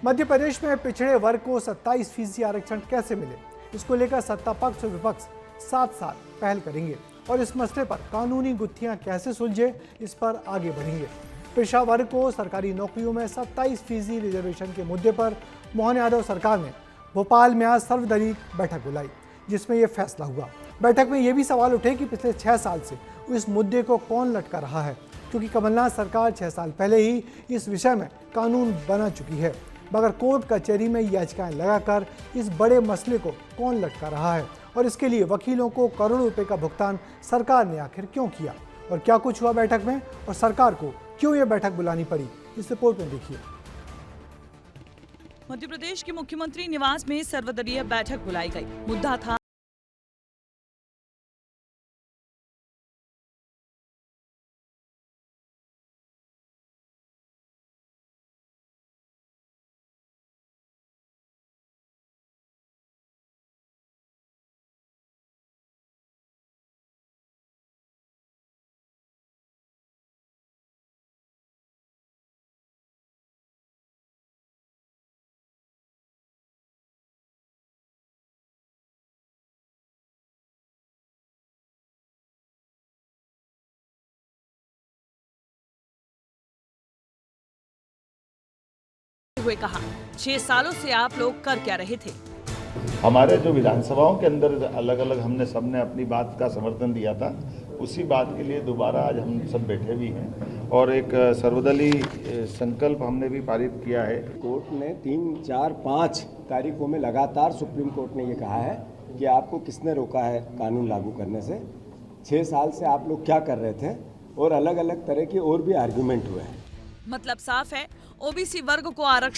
मध्य प्रदेश में पिछड़े वर्ग को 27% आरक्षण कैसे मिले, इसको लेकर सत्ता पक्ष और विपक्ष 7 साल पहल करेंगे और इस मसले पर कानूनी गुत्थियां कैसे सुलझे, इस पर आगे बढ़ेंगे। पिछड़ा वर्ग को सरकारी नौकरियों में 27% रिजर्वेशन के मुद्दे पर मोहन यादव सरकार ने भोपाल में आज सर्वदलीय बैठक बुलाई, जिसमें यह फैसला हुआ। बैठक में यह भी सवाल उठे कि पिछले 6 साल से इस मुद्दे को कौन लटका रहा है, क्योंकि कमलनाथ सरकार 6 साल पहले ही इस विषय में कानून बना चुकी है, मगर कोर्ट कचहरी में याचिकाएं लगाकर इस बड़े मसले को कौन लटका रहा है और इसके लिए वकीलों को करोड़ों रुपए का भुगतान सरकार ने आखिर क्यों किया और क्या कुछ हुआ बैठक में और सरकार को क्यों यह बैठक बुलानी पड़ी, इस रिपोर्ट में देखिए। मध्य प्रदेश के मुख्यमंत्री निवास में सर्वदलीय बैठक बुलाई गई। मुद्दा था हुए कहा 6 सालों से आप लोग कर क्या रहे थे। हमारे जो विधानसभाओं के अंदर अलग अलग हमने सबने अपनी बात का समर्थन दिया था, उसी बात के लिए दोबारा आज हम सब बैठे भी हैं और एक सर्वदलीय संकल्प हमने भी पारित किया है। कोर्ट ने 3, 4, 5 तारीखों में लगातार सुप्रीम कोर्ट ने ये कहा है कि आपको किसने रोका है कानून लागू करने से, 6 साल से आप लोग क्या कर रहे थे, और अलग अलग तरह के और भी आर्ग्यूमेंट हुए हैं। मतलब साफ है, ओबीसी वर्ग को आरक्षण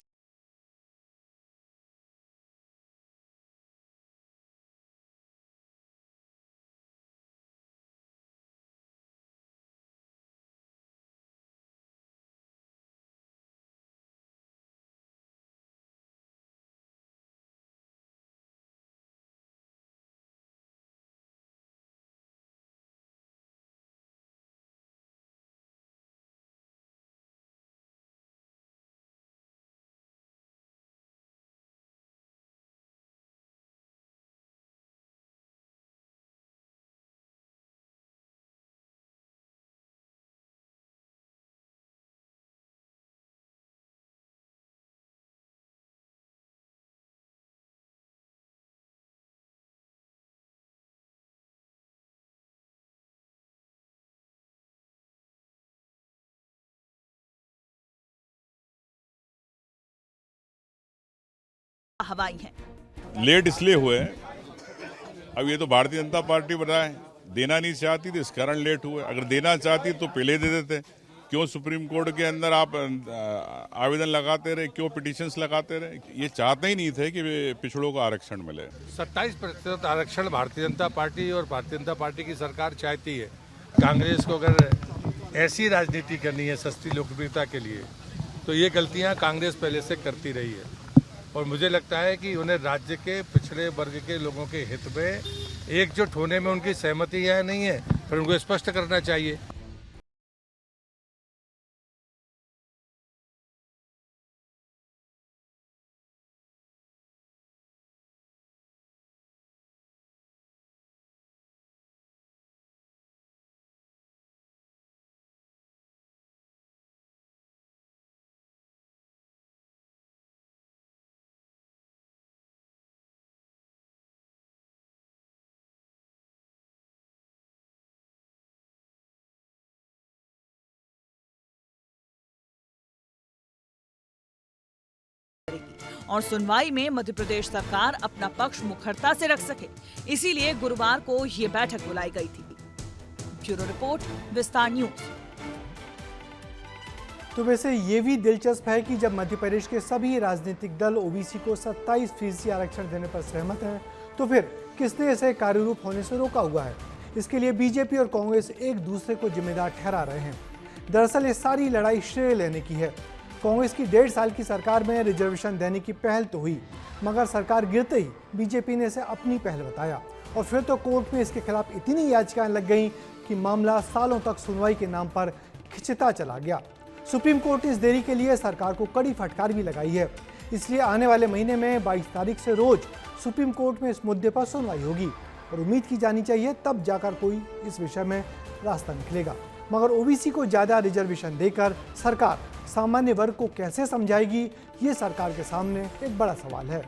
हवाई है। लेट इसलिए हुए, अब ये तो भारतीय जनता पार्टी बनाए, देना नहीं चाहती तो इस कारण लेट हुए। अगर देना चाहती तो पहले दे देते। क्यों सुप्रीम कोर्ट के अंदर आप आवेदन लगाते रहे, क्यों पिटीशंस लगाते रहे? ये चाहते ही नहीं थे कि पिछड़ों को आरक्षण मिले। 27% आरक्षण भारतीय जनता पार्टी और भारतीय जनता पार्टी की सरकार चाहती है। कांग्रेस को अगर ऐसी राजनीति करनी है सस्ती लोकप्रियता के लिए, तो ये गलतियां कांग्रेस पहले से करती रही है और मुझे लगता है कि उन्हें राज्य के पिछड़े वर्ग के लोगों के हित में एकजुट होने में उनकी सहमति है नहीं है, फिर उनको स्पष्ट करना चाहिए। और सुनवाई में मध्य प्रदेश सरकार अपना पक्ष मुखरता से रख सके, इसीलिए गुरुवार को ये बैठक बुलाई गई थी। ब्यूरो रिपोर्ट, विस्तार न्यूज। तो वैसे ये भी दिलचस्प है कि जब मध्य प्रदेश के सभी राजनीतिक दल ओबीसी को 27% आरक्षण देने पर सहमत हैं, तो फिर किसने इसे कार्यरूप होने से रोका हुआ है? इसके लिए बीजेपी और कांग्रेस एक दूसरे को जिम्मेदार ठहरा रहे हैं। दरअसल ये सारी लड़ाई श्रेय लेने की है। कांग्रेस की 1.5 साल की सरकार में रिजर्वेशन देने की पहल तो हुई, मगर सरकार गिरते ही बीजेपी ने इसे अपनी पहल बताया और फिर तो कोर्ट में इसके खिलाफ इतनी याचिकाएं लग गईं कि मामला सालों तक सुनवाई के नाम पर खिंचता चला गया। सुप्रीम कोर्ट ने इस देरी के लिए सरकार को कड़ी फटकार भी लगाई है। इसलिए आने वाले महीने में 22 तारीख से रोज सुप्रीम कोर्ट में इस मुद्दे पर सुनवाई होगी और उम्मीद की जानी चाहिए तब जाकर कोई इस विषय में रास्ता निकलेगा। मगर ओबीसी को ज़्यादा रिजर्वेशन देकर सरकार सामान्य वर्ग को कैसे समझाएगी, ये सरकार के सामने एक बड़ा सवाल है।